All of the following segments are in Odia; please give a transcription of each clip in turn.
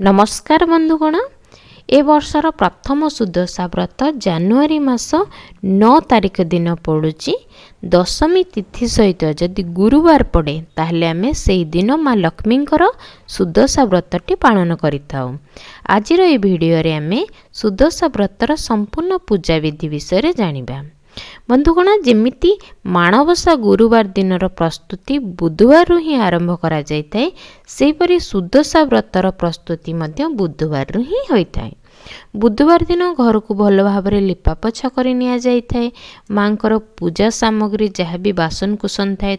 नमस्कार बंधुगण ए वर्षर प्रथम सुदशा व्रत जानुआरी मास 9 तारिख दिन पड़ुची दशमी तिथि सहित जदि गुरुवार पड़े ताहले आमे सेही दिन माँ लक्ष्मींकर सुदशा व्रतटी पालन करिथाउ। आजिर ए भिडियो रे आमे सुदशा व्रतर संपूर्ण पूजा विधि विषय जानिबा। बंधुगण जेमिति माणवसा गुरुवार दिनर प्रस्तुति बुधवार ही आरंभ करा जायताए सेहीपरि सुदशा व्रतर प्रस्तुति मध्य बुधवार ही होइताए। बुधवार दिन घर को भल भाव लिपा पोछा कर निया जायताए। मांकर पूजा सामग्री जहाँ भी बासन कुसन थाए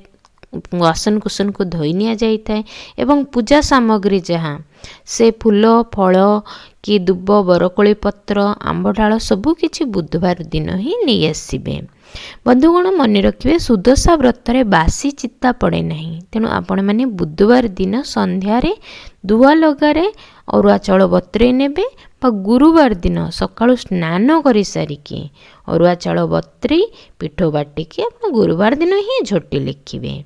बासन कुसन को धोई निया जायताए एवं पूजा सामग्री जहाँ से फूल फल कि दुब बरकोली पत्र आंब डाल सबू किछि बुधवार दिन ही नहीं आसबे। बंधुगण मन रखिए सुदशा व्रत बासी चित्ता पड़े नहीं, तेणु आपण मैंने बुधवार दिन संध्यारे दुआ लगारे अरुआ चाउल बतुरेई नेबे बा गुरुवार दिन सकाळु स्नान करि सारिकी अरुआ चाउल बतुरेई पिठो बाटिकी आपण गुरुवार दिन ही झोटी लिखिबे।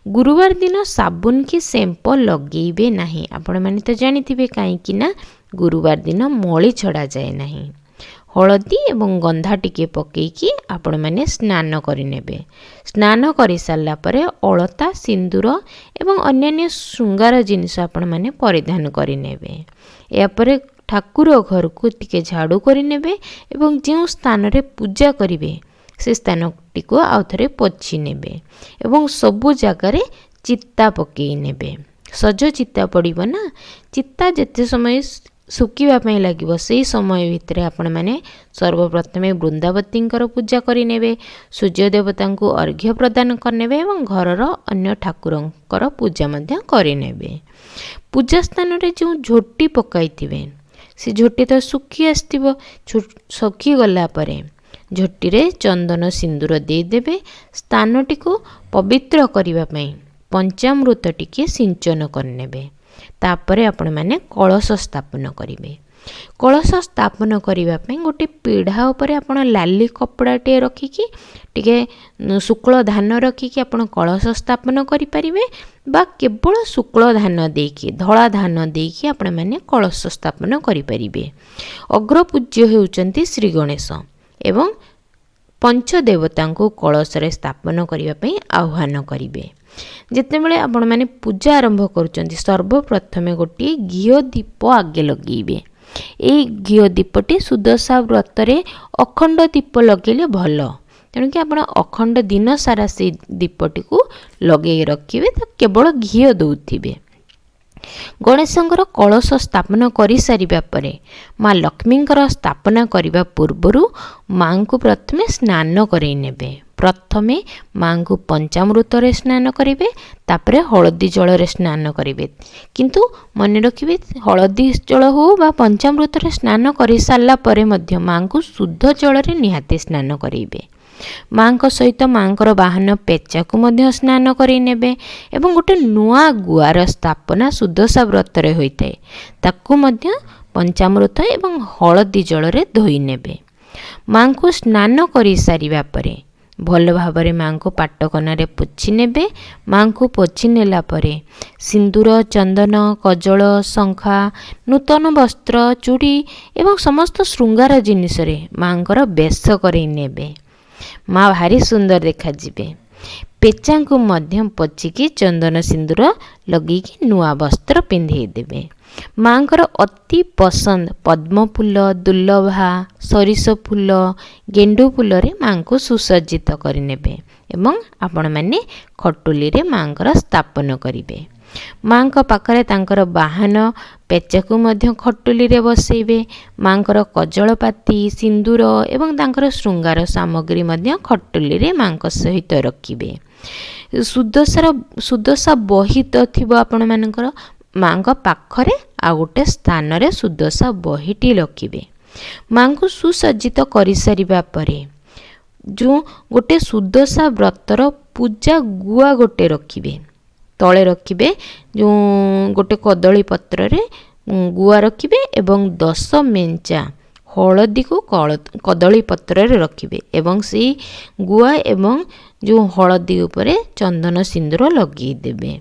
गुरुवार दिन साबुन की शैम्पू लगेबे नहीं। आपण माने तो जानिथिबे काईकि ना गुरुवार दिन मली छड़ा जाए नहीं। हलदी एवं गंधा टिके पकेकी आपण माने स्नान करिनेबे। स्नान करि सारला परे अलता सिंदूर एवं अन्यान्य श्रृंगार जिनिस आपण माने परिधान करिनेबे। या परे ठाकुर घर को टिके झाड़ू करिनेबे एवं जे स्थान रे पूजा करिवे से स्थानटी को आउ थे पोछि नेबे एवं सबु जगार चित्ता पकई नेबे। सज चित्ता पड़िबो ना, चित्ता जेते समय सुखिबा लगे से समय भितर आपण माने सर्वप्रथमे वृंदावतींकर पूजा करिनेबे, सूर्य देवता को अर्घ्य प्रदान करनेबे एवं घरर अन्य ठाकुरंकर पूजा मध्य करिनेबे। पूजा स्थान रे जो झोटी पकाइथिबे से झोटी तो सुखी आस्तिबो। सुखी गला परे झोटी रे चंदन सिंदूर देदेबे। स्थानटी को पवित्र करिबा पई पंचामृत टिके सिंचन करनेबे। तापरे आपण माने कलश स्थापन करिवे। कलश स्थापन करिबा पई गोटे पीढ़ा उपरे आपण लाली कपड़ा टे रखिकी टिके शुक्ल धान रखिकी आपण कलश स्थापन करि परिबे बा केवल शुक्ल धान देकी धला धान देकी आपण माने कलश स्थापन करि परिबे। अग्र पूज्य हेउचंती श्री गणेश एवं पंचदेवता को कलश रे स्थापन करने आह्वान करेंगे। जिते बड़े आपण मैंने पूजा आरंभ करुँच सर्वप्रथमे गोटे घीओ दीप आगे लगेबे। ये घीओ दीपटी सुदशा व्रत अखंड दीप लगेले भल, तेणुकि आप अखंड दिन सारा से दीपटी को लगे रखिए तो केवल घीओ दौथिबे। गणेशंकर कलश स्थापन करि सारिबा परे माँ लक्ष्मींकर स्थापना करिबा पूर्वरु माँ को प्रथमे स्नान करई नेबे। प्रथमे माँ को पंचामृत रे स्नान करिवे, तापरे हलदी जल रे स्नान करिवे। किंतु मन रखिबे हलदी जल हो बा पंचामृत रे स्नान करि सारला परे मध्य माँ को शुद्ध जल रे निहाती स्नान करिवे। माँ को सहित माँकर वाहन पेचा को मध्य स्नान करि नेबे एवं गोटे नुआ गुआर स्थापना सुदशा व्रत रे होइताए ताकू मध्य पंचामृत एवं हलदी जल रे धोई नेबे। माँ को स्नान करि सारिबा परे भल भावरे माँ को पाटकना रे पोछि नेबे। माँ को पोछि नेला परे सिंदूर चंदन कजल शंखा नूतन वस्त्र चूड़ी एवं समस्त श्रृंगार जिनिस रे माँकर बेश करई नेबे। माँ भारी सुंदर देखा जिबे। पेचा को मध्यम पचिकी चंदन सिंदूर लगेकी नुआ वस्त्र पिंधे देबे। माँकर अति पसंद पद्म फूल दुर्लभा सरिष फूल गेंडू फूल रे माँ को सुसज्जित करिनेबे एवं आपण माने खटुली रे माँकर स्थापन करिवे। माँ का पाखरे तांकर वाहन पेचा को मध्य खटुली रे बसैबे। माँकर कजलपाती सिंदूर एवं तांकर श्रृंगार सामग्री मध्य खटुली रे माँ का सहित रखिबे। सुदशा बही तो थिबो आपण मानकर माँ का पाखरे आ गोटे स्थान रे सुदशा बहीटी रखिबे। माँ को सुसज्जित करि सारिबा परे जो गोटे सुदशा व्रतर पूजा गुआ गोटे रखिबे। तले रखिबे जो गोटे कदली पत्र रे गुआ रखिबे एवं 10 मेंचा हलदी को कदली पत्र रे रखिबे एवं से गुआ एवं जो हलदी उपरे चंदन सिंदूर लगे देबे।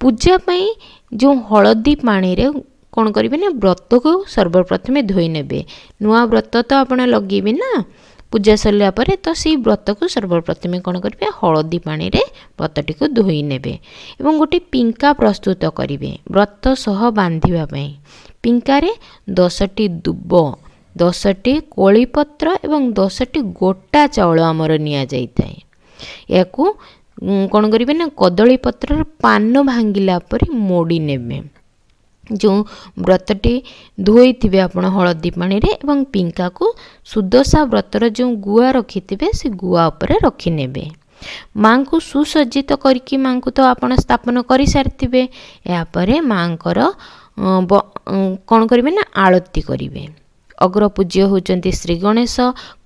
पूजा पाई जो हलदी पानी रे କ'ଣ କରିବେ ନା ବ୍ରତକୁ ସର୍ବପ୍ରଥମେ ଧୋଇ ନେବେ। ନୂଆ ବ୍ରତ ତ ଆପଣ ଲଗେଇବେ ନା ପୂଜା ସରିଲା ପରେ, ତ ସେଇ ବ୍ରତକୁ ସର୍ବପ୍ରଥମେ କ'ଣ କରିବେ ହଳଦୀ ପାଣିରେ ବ୍ରତଟିକୁ ଧୋଇ ନେବେ ଏବଂ ଗୋଟେ ପିଙ୍କା ପ୍ରସ୍ତୁତ କରିବେ ବ୍ରତ ସହ ବାନ୍ଧିବା ପାଇଁ। ପିଙ୍କାରେ 10ଟି ଦୁବ, 10ଟି କୋଳିପତ୍ର ଏବଂ 10ଟି ଗୋଟା ଚାଉଳ ଆମର ନିଆଯାଇଥାଏ। ଏହାକୁ କ'ଣ କରିବେ ନା କଦଳୀ ପତ୍ରର ପାନ ଭାଙ୍ଗିଲା ପରେ ମୋଡ଼ି ନେବେ। ଯେଉଁ ବ୍ରତଟି ଧୋଇଥିବେ ଆପଣ ହଳଦୀ ପାଣିରେ ଏବଂ ପିଙ୍କାକୁ ସୁଦଶା ବ୍ରତର ଯେଉଁ ଗୁଆ ରଖିଥିବେ ସେ ଗୁଆ ଉପରେ ରଖିନେବେ। ମାଙ୍କୁ ସୁସଜ୍ଜିତ କରିକି ମାଙ୍କୁ ତ ଆପଣ ସ୍ଥାପନ କରିସାରିଥିବେ। ଏହାପରେ ମାଙ୍କର କ'ଣ କରିବେ ନା ଆଳତୀ କରିବେ। ଅଗ୍ରପୂଜ୍ୟ ହେଉଛନ୍ତି ଶ୍ରୀ ଗଣେଶ।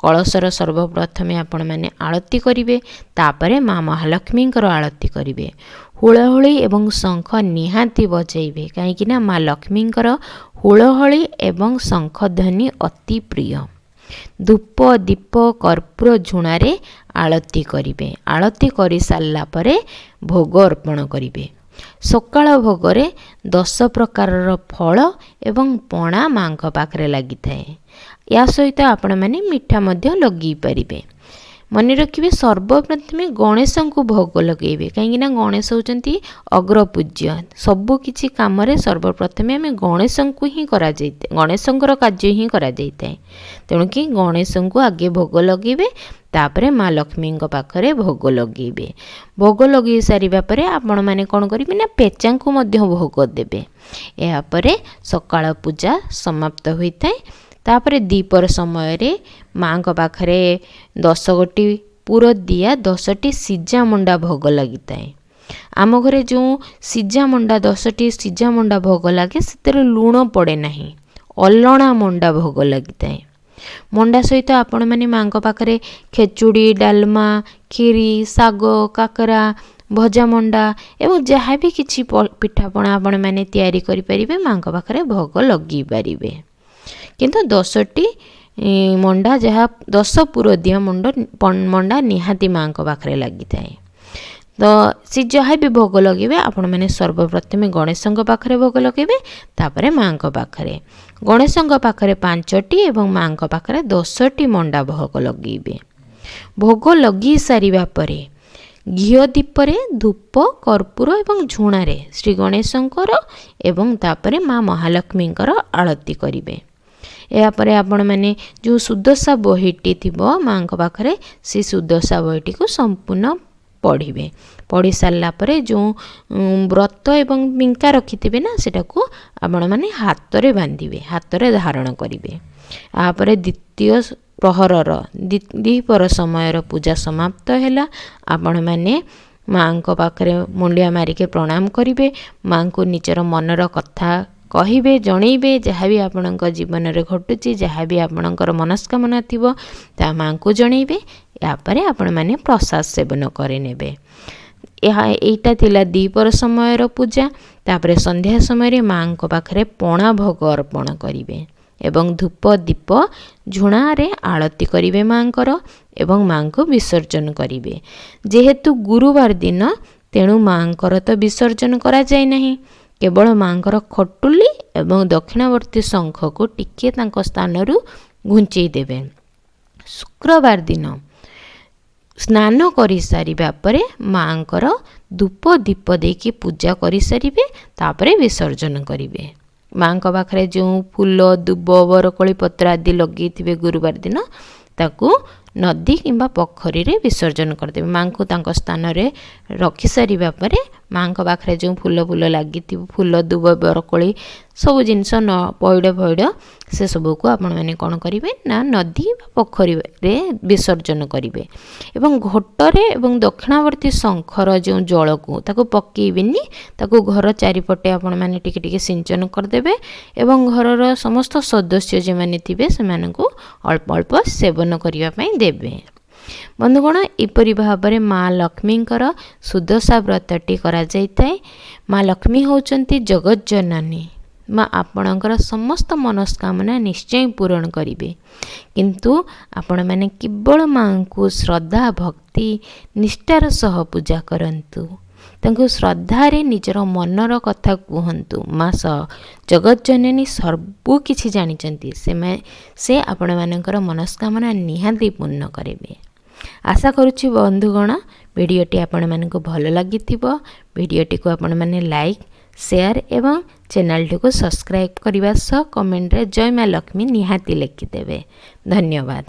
କଳସର ସର୍ବପ୍ରଥମେ ଆପଣମାନେ ଆଳତୀ କରିବେ, ତାପରେ ମା ମହାଲକ୍ଷ୍ମୀଙ୍କର ଆଳତୀ କରିବେ। ହୁଳହୁଳି ଏବଂ ଶଙ୍ଖ ନିହାତି ବଜାଇବେ, କାହିଁକିନା ମା ଲକ୍ଷ୍ମୀଙ୍କର ହୁଳହୁଳି ଏବଂ ଶଙ୍ଖ ଧ୍ୱନି ଅତି ପ୍ରିୟ। ଧୂପ ଦୀପ କର୍ପୂର ଝୁଣାରେ ଆଳତୀ କରିବେ। ଆଳତୀ କରିସାରିଲା ପରେ ଭୋଗ ଅର୍ପଣ କରିବେ। ସକାଳ ଭୋଗରେ 10 ପ୍ରକାରର ଫଳ ଏବଂ ପଣା ମାଙ୍କ ପାଖରେ ଲାଗିଥାଏ। ଏହା ସହିତ ଆପଣମାନେ ମିଠା ମଧ୍ୟ ଲଗେଇ ପାରିବେ। ମନେ ରଖିବେ ସର୍ବପ୍ରଥମେ ଗଣେଶଙ୍କୁ ଭୋଗ ଲଗେଇବେ, କାହିଁକିନା ଗଣେଶ ହେଉଛନ୍ତି ଅଗ୍ରପୂଜ୍ୟ। ସବୁକିଛି କାମରେ ସର୍ବପ୍ରଥମେ ଆମେ ଗଣେଶଙ୍କୁ ହିଁ କରାଯାଇଥାଏ, ଗଣେଶଙ୍କର କାର୍ଯ୍ୟ ହିଁ କରାଯାଇଥାଏ। ତେଣୁକି ଗଣେଶଙ୍କୁ ଆଗେ ଭୋଗ ଲଗେଇବେ, ତାପରେ ମା ଲକ୍ଷ୍ମୀଙ୍କ ପାଖରେ ଭୋଗ ଲଗେଇବେ। ଭୋଗ ଲଗେଇ ସାରିବା ପରେ ଆପଣମାନେ କ'ଣ କରିବେ ନା ପେଚାଙ୍କୁ ମଧ୍ୟ ଭୋଗ ଦେବେ। ଏହାପରେ ସକାଳ ପୂଜା ସମାପ୍ତ ହୋଇଥାଏ। ତାପରେ ଦ୍ୱିପହର ସମୟରେ ମାଙ୍କ ପାଖରେ 10 ଗୋଟି ପୁର ଦିଆ 10ଟି ସିଝା ମଣ୍ଡା ଭୋଗ ଲାଗିଥାଏ। ଆମ ଘରେ ଯେଉଁ ସିଝା ମଣ୍ଡା 10ଟି ସିଝା ମଣ୍ଡା ଭୋଗ ଲାଗେ ସେଥିରେ ଲୁଣ ପଡ଼େ ନାହିଁ, ଅଲଣା ମଣ୍ଡା ଭୋଗ ଲାଗିଥାଏ। ମଣ୍ଡା ସହିତ ଆପଣମାନେ ମାଙ୍କ ପାଖରେ ଖେଚୁଡ଼ି, ଡାଲମା, କ୍ଷୀରି, ଶାଗ, କାକରା, ଭଜା ମଣ୍ଡା ଏବଂ ଯାହା ବି କିଛି ପିଠାପଣା ଆପଣମାନେ ତିଆରି କରିପାରିବେ ମାଙ୍କ ପାଖରେ ଭୋଗ ଲଗେଇ ପାରିବେ। କିନ୍ତୁ 10ଟି ମଣ୍ଡା, ଯାହା 10 ପୁର ଦିଆ ମଣ୍ଡା ନିହାତି ମାଙ୍କ ପାଖରେ ଲାଗିଥାଏ। ତ ସେ ଯାହା ବି ଭୋଗ ଲଗେଇବେ ଆପଣମାନେ ସର୍ବପ୍ରଥମେ ଗଣେଶଙ୍କ ପାଖରେ ଭୋଗ ଲଗେଇବେ, ତାପରେ ମାଙ୍କ ପାଖରେ। ଗଣେଶଙ୍କ ପାଖରେ 5ଟି ଏବଂ ମାଙ୍କ ପାଖରେ 10ଟି ମଣ୍ଡା ଭୋଗ ଲଗେଇବେ। ଭୋଗ ଲଗେଇ ସାରିବା ପରେ ଘିଅ ଦୀପରେ ଧୂପ କର୍ପୂର ଏବଂ ଝୁଣାରେ ଶ୍ରୀ ଗଣେଶଙ୍କର ଏବଂ ତାପରେ ମା ମହାଲକ୍ଷ୍ମୀଙ୍କର ଆଳତୀ କରିବେ। ଏହାପରେ ଆପଣମାନେ ଯେଉଁ ସୁଦଶା ବହିଟି ଥିବ ମାଙ୍କ ପାଖରେ ସେ ସୁଦଶା ବହିଟିକୁ ସମ୍ପୂର୍ଣ୍ଣ ପଢ଼ିବେ। ପଢ଼ି ସାରିଲା ପରେ ଯେଉଁ ବ୍ରତ ଏବଂ ପିଙ୍କା ରଖିଥିବେ ନା ସେଟାକୁ ଆପଣମାନେ ହାତରେ ବାନ୍ଧିବେ, ହାତରେ ଧାରଣ କରିବେ। ଏହାପରେ ଦ୍ୱିତୀୟ ପ୍ରହରର ଦ୍ୱିପହର ସମୟର ପୂଜା ସମାପ୍ତ ହେଲା। ଆପଣମାନେ ମାଙ୍କ ପାଖରେ ମୁଣ୍ଡିଆ ମାରିକି ପ୍ରଣାମ କରିବେ। ମାଙ୍କୁ ନିଜର ମନର କଥା କହିବେ, ଜଣେଇବେ। ଯାହା ବି ଆପଣଙ୍କ ଜୀବନରେ ଘଟୁଛି, ଯାହା ବି ଆପଣଙ୍କର ମନସ୍କାମନା ଥିବ ତାହା ମାଙ୍କୁ ଜଣେଇବେ। ଏହାପରେ ଆପଣମାନେ ପ୍ରସାଦ ସେବନ କରିନେବେ। ଏଇଟା ଥିଲା ଦ୍ୱିପହର ସମୟର ପୂଜା। ତାପରେ ସନ୍ଧ୍ୟା ସମୟରେ ମାଙ୍କ ପାଖରେ ପଣା ଭୋଗ ଅର୍ପଣ କରିବେ ଏବଂ ଧୂପ ଦୀପ ଝୁଣାରେ ଆଳତୀ କରିବେ ମାଙ୍କର ଏବଂ ମାଙ୍କୁ ବିସର୍ଜନ କରିବେ। ଯେହେତୁ ଗୁରୁବାର ଦିନ ତେଣୁ ମାଙ୍କର ତ ବିସର୍ଜନ କରାଯାଏ ନାହିଁ, କେବଳ ମାଙ୍କର ଖଟୁଲି ଏବଂ ଦକ୍ଷିଣବର୍ତ୍ତୀ ଶଙ୍ଖକୁ ଟିକିଏ ତାଙ୍କ ସ୍ଥାନରୁ ଘୁଞ୍ଚେଇ ଦେବେ। ଶୁକ୍ରବାର ଦିନ ସ୍ନାନ କରିସାରିବା ପରେ ମାଙ୍କର ଧୂପ ଦୀପ ଦେଇକି ପୂଜା କରିସାରିବେ, ତାପରେ ବିସର୍ଜନ କରିବେ। ମାଙ୍କ ପାଖରେ ଯେଉଁ ଫୁଲ, ଦୁବ, ବରକୋଳି ପତ୍ର ଆଦି ଲଗେଇଥିବେ ଗୁରୁବାର ଦିନ ତାକୁ ନଦୀ କିମ୍ବା ପୋଖରୀରେ ବିସର୍ଜନ କରିଦେବେ। ମାଙ୍କୁ ତାଙ୍କ ସ୍ଥାନରେ ରଖିସାରିବା ପରେ ମାଙ୍କ ପାଖରେ ଯେଉଁ ଫୁଲ ଲାଗିଥିବ, ଫୁଲ, ଦୁବ, ବରକୋଳି ସବୁ ଜିନିଷ ପଇଡ଼ ଫଇଡ଼ ସେସବୁକୁ ଆପଣମାନେ କ'ଣ କରିବେ ନା ନଦୀ ବା ପୋଖରୀରେ ବିସର୍ଜନ କରିବେ ଏବଂ ଘଟରେ ଏବଂ ଦକ୍ଷିଣାବର୍ତ୍ତୀ ଶଙ୍ଖର ଯେଉଁ ଜଳକୁ ତାକୁ ପକାଇବେନି, ତାକୁ ଘର ଚାରିପଟେ ଆପଣମାନେ ଟିକେ ଟିକେ ସିଞ୍ଚନ କରିଦେବେ ଏବଂ ଘରର ସମସ୍ତ ସଦସ୍ୟ ଯେଉଁମାନେ ଥିବେ ସେମାନଙ୍କୁ ଅଳ୍ପ ଅଳ୍ପ ସେବନ କରିବା ପାଇଁ ଦେବେ। ବନ୍ଧୁଗଣ, ଏପରି ଭାବରେ ମା ଲକ୍ଷ୍ମୀଙ୍କର ସୁଦଶା ବ୍ରତଟି କରାଯାଇଥାଏ। ମା ଲକ୍ଷ୍ମୀ ହେଉଛନ୍ତି ଜଗଜ୍ଜନନୀ। ମା ଆପଣଙ୍କର ସମସ୍ତ ମନସ୍କାମନା ନିଶ୍ଚୟ ପୂରଣ କରିବେ। କିନ୍ତୁ ଆପଣମାନେ କେବଳ ମାଙ୍କୁ ଶ୍ରଦ୍ଧା ଭକ୍ତି ନିଷ୍ଠାର ସହ ପୂଜା କରନ୍ତୁ। ତାଙ୍କୁ ଶ୍ରଦ୍ଧାରେ ନିଜର ମନର କଥା କୁହନ୍ତୁ। ମା ଜଗତଜନନୀ ସବୁ କିଛି ଜାଣିଛନ୍ତି। ସେ ଆପଣମାନଙ୍କର ମନସ୍କାମନା ନିହାତି ପୂର୍ଣ୍ଣ କରିବେ। ଆଶା କରୁଛି ବନ୍ଧୁଗଣ ଭିଡ଼ିଓଟି ଆପଣମାନଙ୍କୁ ଭଲ ଲାଗିଥିବ। ଭିଡ଼ିଓଟିକୁ ଆପଣମାନେ ଲାଇକ୍, ସେୟାର ଏବଂ ଚ୍ୟାନେଲଟିକୁ ସବସ୍କ୍ରାଇବ୍ କରିବା ସହ କମେଣ୍ଟରେ ଜୟ ମା ଲକ୍ଷ୍ମୀ ନିହାତି ଲେଖିଦେବେ। ଧନ୍ୟବାଦ।